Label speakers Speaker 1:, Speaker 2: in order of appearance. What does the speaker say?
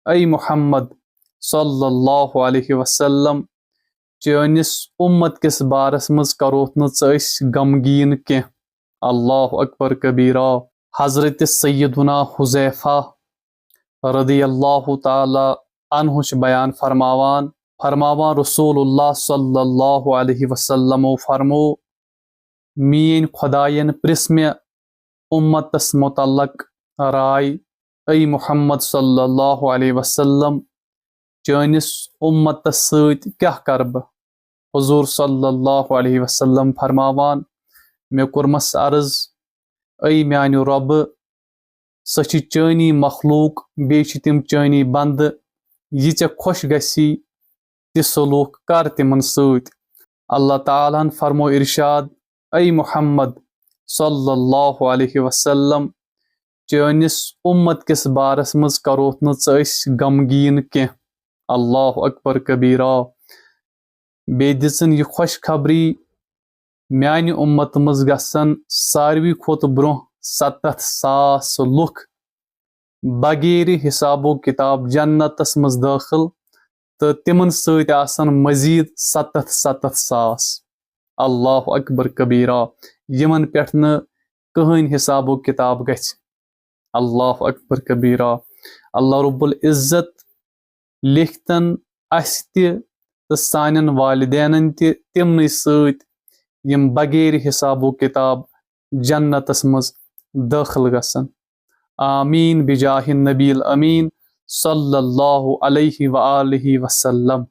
Speaker 1: ऐ मुहम्मद सल्लल्लाहु अलैहि वसल्लम चनिस उम्मत किस बारस मज करोत न गमगीन के। अल्लाह अकबर कबीरा। हजरत सैयदुना हुज़ैफा रदियल्लाहु ताला अन्हु बयान फरमावान रसूलुल्लाह सल्लल्लाहु अलैहि वसल्लम फरमो मीन खुदायन प्रिस मे उम्मतस मुतल्लक राय। ऐ मुहम्मद सल्लल्लाहु अलैहि वसल्लम चनिस उम्मतस सत क्या कर बह। हुजूर सल्लल्लाहु अलैहि वसल्लम फरमावान मे कुरमस अर्ज ऐ म्यानो रब सच चनी मखलूक बे तिम चनी बंद यह ऐ खुश गसी ति सलूक कर तिमन सत। अल्लाह ताला फरमो इरशाद ऐ मुहम्मद सल्लल्लाहु अलैहि वसल्लम चनिस उम्मत किस बारस मज करोत न गमगीन के। अल्लाह अकबर कबीरा। बे दिसन यह खुशखबरी म्यान उम्मत मज गसन सारवी खोत ब्रोह 70,000 लुख बगैर हिसाबो किताब जन्नतस मज दाखिल तो तिमन सत आसन मजीद 70,000। अल्लाह अकबर कबीरा। यमन पेठ न कहन हिसाबो किताब गछ। अल्लाह अकबर कबीरा। अल्लाह रब्बुल इज्जत लिखतन अस तो सान वालिदैन तिमन सत यम बगैर हिसाबो किताब जन्नतस मज दाखिल गसन। आमीन बिजाहिन नबील अमीन सल्लल्लाहु अलैहि व आलिहि वसल्लम।